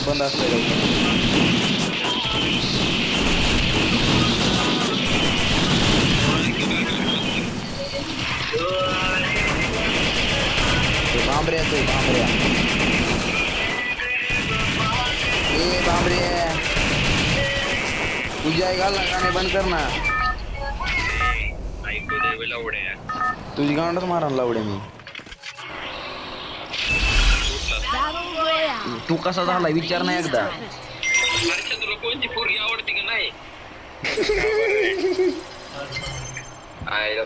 बंद असतं का? बांबऱ्याचं बांबऱ्या ए बांबरे तुझी आई घाल ना गाणे बंद कर ना. ऐकू दे लावड्या. तुझी गांडच मारायला लावडे मी. तू कसा झाला विचार नाही एकदा. तुला कोणती पोरगी आवडते का नाही?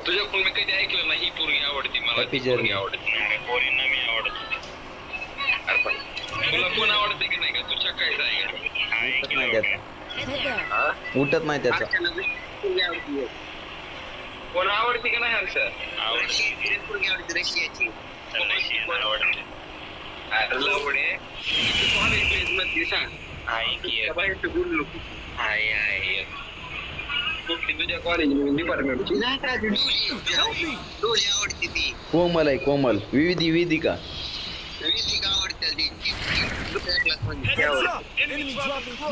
तुझ्याकडून मी कधी ऐकलं नाही ही पोरगी आवडते मला, ती पोरगी आवडते. पोरींना मी आवडत. तुला कोण आवडते की नाही का? तुझ्या काय उठत नाही त्याचा. उठत नाही त्याचा. कोण आवडते का नाही हर्ष? आवडते. पोरगी आवडते रशियाची. आवडते. लावडे कॉलेज मध्ये सांग. बाहेरचं बोललो. आहे तुझ्या कॉलेज डिपार्टमेंट आवडते ती. कोमल आहे कोमल. विविधिका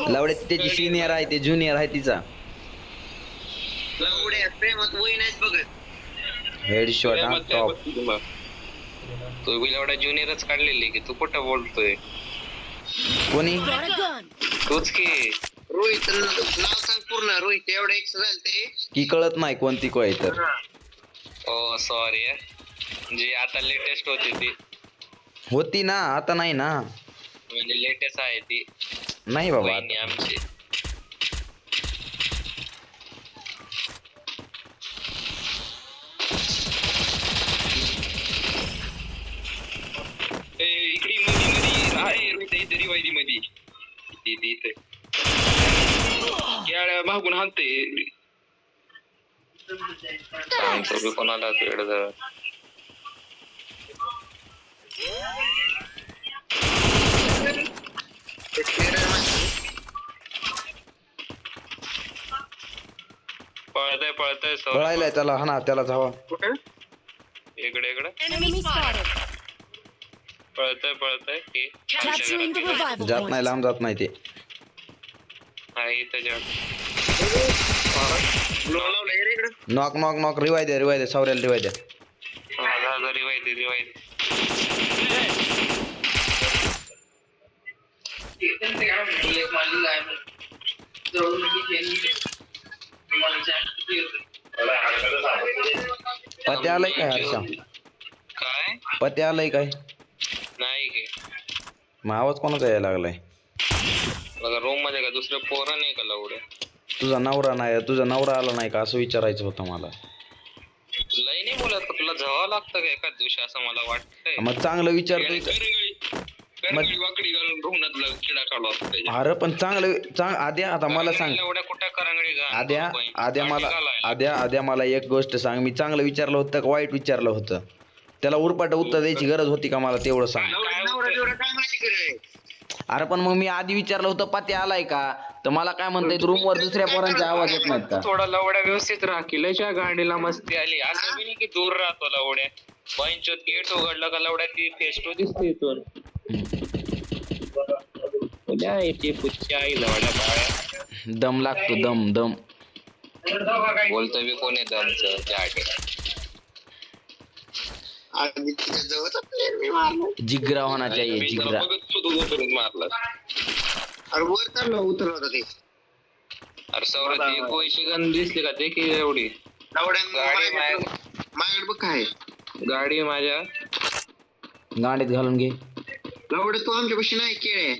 लावडे त्याची सिनियर आहे ते ज्युनियर आहे तिचा. लावड्या प्रेमात वय नाहीच बघत. हेडशॉट हा टॉप. तू बिलावडा ज्युनियरच काढलेली की तू कुठं बोलतोय? कोणी तूच की. रोहित नाव सांग पूर्ण. रोहित एवढं एक्स झालते की कळत नाही कोणती कोय तर. ओ सॉरी. जी आता लेटेस्ट होती ती. होती ना आता नाही ना. म्हणजे लेटेस्ट आहे ती. नाही बाबा आमची. इकडे मध्ये आहे तरी वायदी मध्ये इथे मागून हाणते. कोणाला वेळ पळतय पळायलाय त्याला हा ना त्याला जावा. इकडे पळतय की जात नाही लांब जात नाही ते. नॉक नॉक नॉक रिवाय द्या सावऱ्याला रिवाय द्या. पत्या आलाय काय हर्षा? काय पत्या आलाय काय? नाही की मग आवाज कोणाचा यायला लागलाय? बघा रूम मध्ये का दुसरे पोरं नाही का लावडे? तुझा नवरा नाही, तुझा नवरा आला नाही का असं विचारायचं होतं मला. लय नाही बोलत का तुला जावं लागतं का एखाद दिवशी असं मला वाटतंय. मग चांगलं विचारतोय. वाकडी घालून ढोंगणातला किडा काढला असतो. अरे पण चांगलं आद्या आता मला सांग. कुठं करंगळी आद्या मला एक गोष्ट सांग. मी चांगलं विचारलं होतं का वाईट विचारलं होतं? त्याला उरपाट उत्तर द्यायची गरज होती का मला तेवढं सांग. अरे पण मग मी आधी विचारलं होतं पत्या आलाय का, तर मला काय म्हणताय रूम वर दुसऱ्या पोरांचे आवाज येत नाहीत का? थोडा लवड्या व्यवस्थित राहा की लयच्या गाडीला मस्ती आली. असं बी नाही की दूर राहतो लवड्या. पंचोत गेट उघडलं का लवड्या ती फेस्टो दिसते इथून. दम लागतो दम बोलतोय बी कोणी दमचं त्या जिगरा होना चाहिए जिगरा. अरे वर चाललं उतर होता ते. अरे सौरभ कोयशी गण दिसली का ते की एवढी गाडी माझ्याकडे बघ काय गाडी माझ्या गाडीत घालून घे. लवडे तू आमच्या पाशी नाही केळे.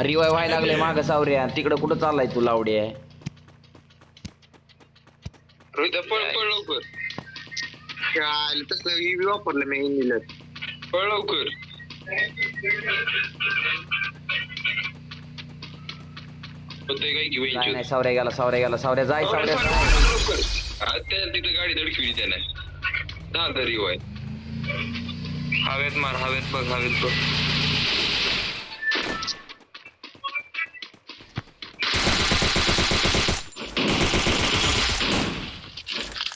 रिवाय व्हायला लागले माग सावऱ्या. तिकडे कुठं चाललाय तू लावड्या? रोहित पळ लवकर. तसलं वापरलं मी इंजिन. पळ लवकर. नाही सावऱ्या गेला सावऱ्या जाय सावऱ्या. तिथे गाडी धडकली त्याने. दहा रिवाय हवेत मार हवेत बघ.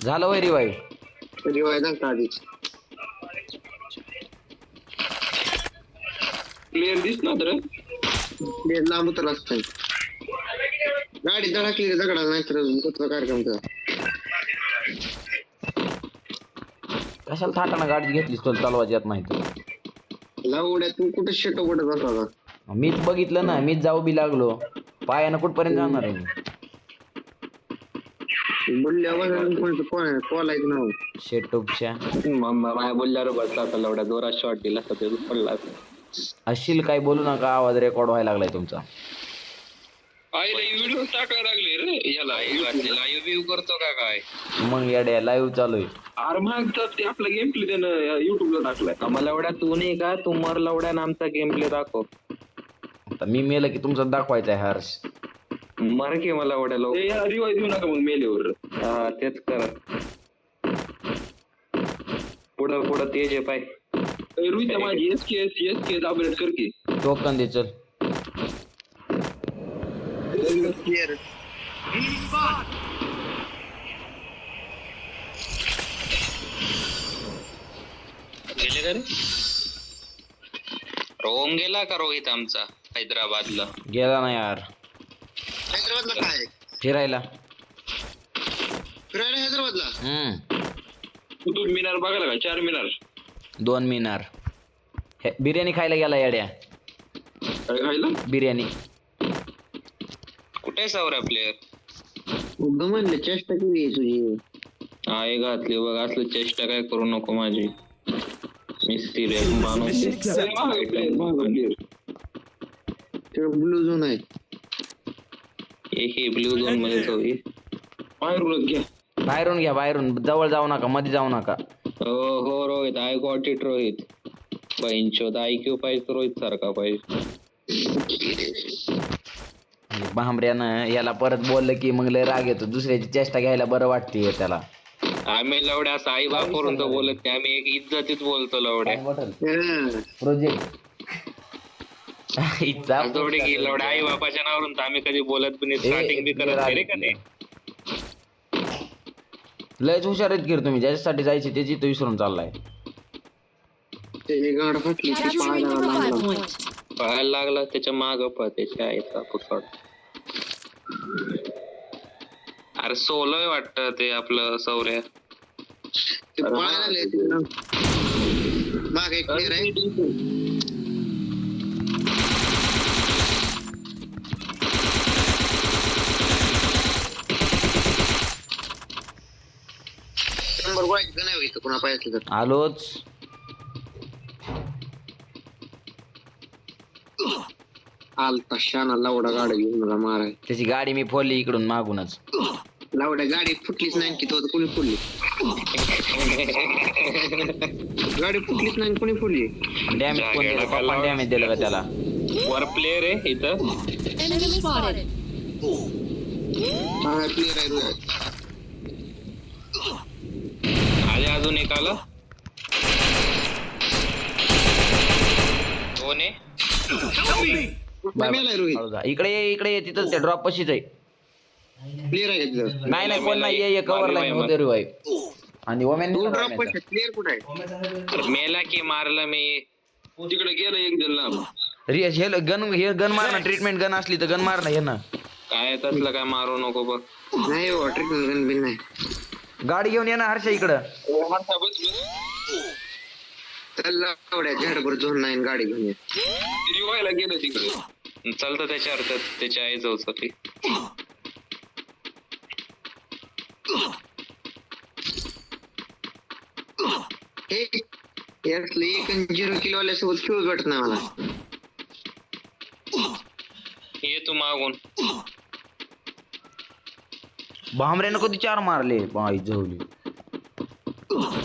झालं वय रिवाईव्ह. रिवाय झालता आधीच. प्लेअर दिसला तर प्लेअर लांब उतरला असता. गाडी धडकली दगडाला नाही तर कुठला कार्यक्रम कर. कशाला थाटाना गाडी घेतलीस तुला चालवायची येत नाही तर. लावड्या तू कुठं शेट उघडत बसला. मीच बघितलं ना, मीच जाऊ बी लागलो. पायानं कुठपर्यंत जाणार आहे मी. बोलल्यावर कोण कॉलायचं नाव शेटोपच्या माझ्या बोलल्यावर बसला होता लवड्या जोरात शॉट दिला असता ते पडला. अशील काय बोलू नका, आवाज रेकॉर्ड व्हायला लागलाय तुमचा. आईला व्हिडिओ टाकायला लागले रे याला लाईव्ह व्ह्यू करतो का काय. मग येड्या लाईव्ह चालू आहे. अरे मग तर ते आपला गेम प्ले त्यानं युट्यूबला टाकलाय. आम्हाला एवढ्या तू नाही का तू मर लवड्या आमचा गेम प्ले दाखव. आता मी मेलं की तुमचा दाखवायचा आहे हर्ष. मर की मला एवढ्या लोक रिवाय देऊ नका मग मेल्यावर. हा तेच करा. पुढं पुढं तेज आहे पाय. रुईता माझी एस के अपडेट कर की. टोकन दे चल. प्लेअर गेले का रे. रोम गेला का रोहित आमचा हैदराबादला. गेला ना यार हैदराबादला काय फिरायला. फिरायला हैदराबादला. तू मिनार बघायला का 4 मिनार 2 मिनार. बिर्याणी खायला गेला येड्या. काय खायला बिर्याणी. कुठे सावरा प्लेअर. उद्या म्हणले चेष्टा केली तुझी. आहे घातली बघ असलं चेष्टा काय करू नको माझी. मी सिरियस माणूस ब्लू झोन आहे. हे ब्ल्यू झोन मध्ये जाऊ. बाहेरूनच घ्या. बाहेरून घ्या, बाहेरून. जवळ जाऊ नका, मध्ये जाऊ नका. हो Rohit I got it Rohit. बहिणचोद IQ पाहिजे रोहित सारखा पाहिजे. भांबऱ्यानं याला परत बोललं की मग लय राग येतो. दुसऱ्याची चेष्टा घ्यायला बरं वाटते त्याला. आम्ही लवड्या असं आई बापावरून तर बोलत नाही. आम्ही एक इज्जतीत बोलतो लवड्या. प्रोजेक्ट इच्छा थोडी की लवड्या आई बापाच्या नावावरून तर आम्ही कधी बोलत पण स्टार्टिंग बी करत नाही रे कधी. लयच हुशार आहेत की रे तुम्ही. ज्याच्यासाठी जायची त्याची तो विसरून चाललाय. त्याची गाड फाटली ती पळायला लागला त्याच्या माग पळ त्याच्या आईचा पुसड. अरे सोलोय वाटतं ते आपलं सौर्या. ते पळायला लागले मागे एक प्लेअर आहे. नंबर वाईट नाही होईल कोणा पाहिजे तर. आलोच. आलता शाना लावडा गाडी घेऊन मला माराय. त्याची गाडी मी फोडली इकडून मागूनच. लावड्या गाडी फुटलीच नाही की तो कोणी फोडली. गाडी फुटलीच नाही कोणी फोडली. डॅमेज कोण दिलं? पप्पा डॅमेज दिलं का त्याला? वर प्लेअर आहे इथं. Enemy spotted. हा प्लेअर आहे रोहित. आले अजून एक आलं. कोण आहे. मेला आहे रोहित. हळू जा. इकडे ये, इकडे ये. तिथं त्या ड्रॉप पशीच आहे. प्लेअर आहे तिथं. नाही नाही कोण नाही. ये कव्हर लाईन होते रिवाईव्ह. आणि ओमॅन तू ड्रॉप पण प्लेअर कुठे आहे. मेला की मारला मी. तिकडे गेलं एक जण लांब. हे गन मार ना. ट्रीटमेंट गन असली तर गन मार ना. हे ना काय तसलं काय मारू नको बघ. नाही हो ट्रिपल गन बिन नाही. गाडी घेऊन ये ना हर्षा इकडं. त्याला लावड्या झाडभर झोन नाही गाडी घेऊन ये. रिवायला गेलं तिकडे. चालतं त्याच्या अर्थात त्याच्या आई जाऊ साठी. हे यातले 1-0 किलो वाल्यासोबत खेळूच वाटत नाही मला. ये तू मागून. भांबऱ्यानं कधी 4 मारले. बाई जवली.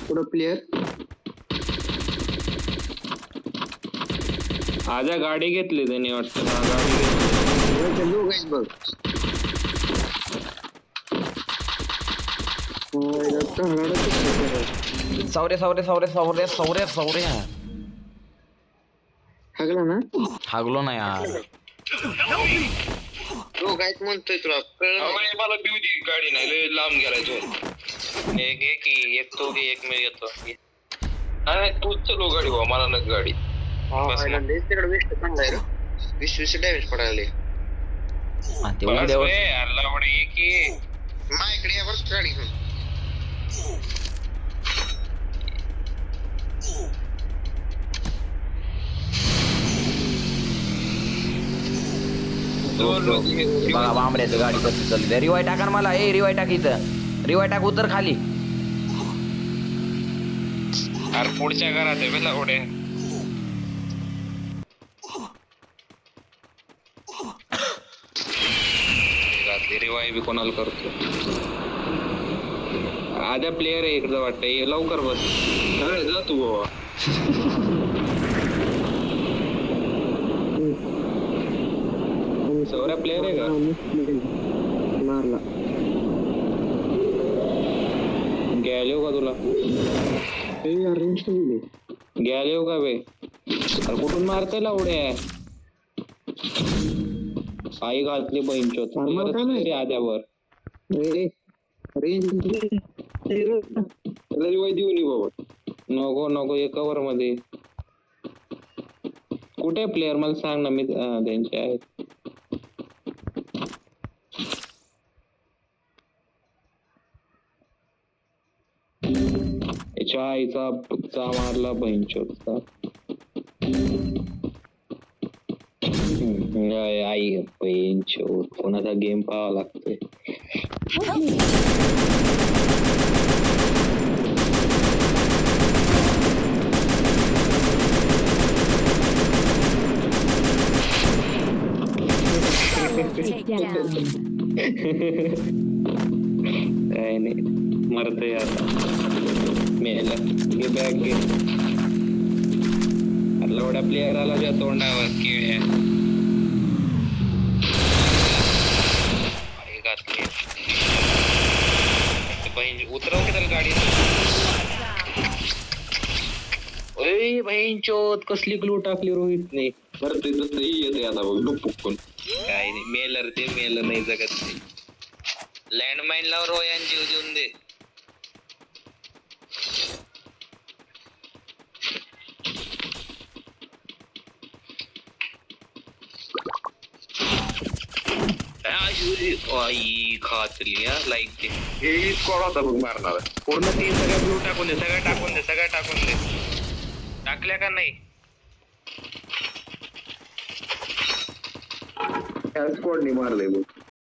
पुढं प्लेअर. आजा गाडी घेतली त्यांनी वाटतं. गाडी घेतली. लोक आहेत बघ. सौर्या सौर्या सौर्या सौर्या सौर्या सौर्या. हागला ना. हागलो ना यार. लोक आहेत म्हणतोय तुला कळलं. मला पिऊ दी गाडी नाही लय लांब गेलाय तो. एक घे की एक तू घे एक मी येतो नाही तूच चलो गाडी भाऊ मला नक गाडी बस मग. तिकडे वेस्ट चांगला आहे रे 20 डॅमेज पडायला हा, ते बस उद्यावर बे, अल्ला उडे ये की माझ्याकडे या बरं गाडी घेऊन दोन लोक आहेत. बघा बांबड्याचं गाडी कसं चालली रिवाय टाका ना मला ए रिवाय टाक इथं रिवाय टाक उतर खाली अरे पुढच्या घरात आहे बेला उडे रिवाय बी कोणाला करतो आद्या प्लेअर आहे इकडं वाटतं लवकर बस अरे जा तू बाबा सौरा प्लेअर आहे का मारला घ्यायला येऊ का तुला घ्यायला येऊ का बे अरे कुठून मारते लावड्या आई घातली बहीणचोत आद्यावर रिवाय देऊ नी बाबा नको नको एक कव्हर मध्ये कुठे प्लेअर मला सांग ना मी त्यांचे आहेत याच्या आईचा चा मारला बहीणचोतचा आई बहीणचोत कोणाचा गेम पाहावा लागतोय काय नाही मरतोय आता मेला घे बॅग घे लवडा प्लेअर आला त्या तोंडावर केळ्या घातली उतरव की त्याला गाडी बहीणचोत कसली ग्लू टाकली रोहितने बरं ते तसं येते आता बघ डुपुकून काय नाही मेलर ते मेलर नाही जगत ते लँडमाइन लाव रोयान जीव देऊन दे आई खातली लाईक ते हे स्कॉड होता बघ मारणार पूर्ण तीन सगळ्या ब्लू टाकून दे सगळ्या टाकून दे सगळ्या टाकून दे टाकल्या का नाही स्क्वॉडनी मारलंय बघ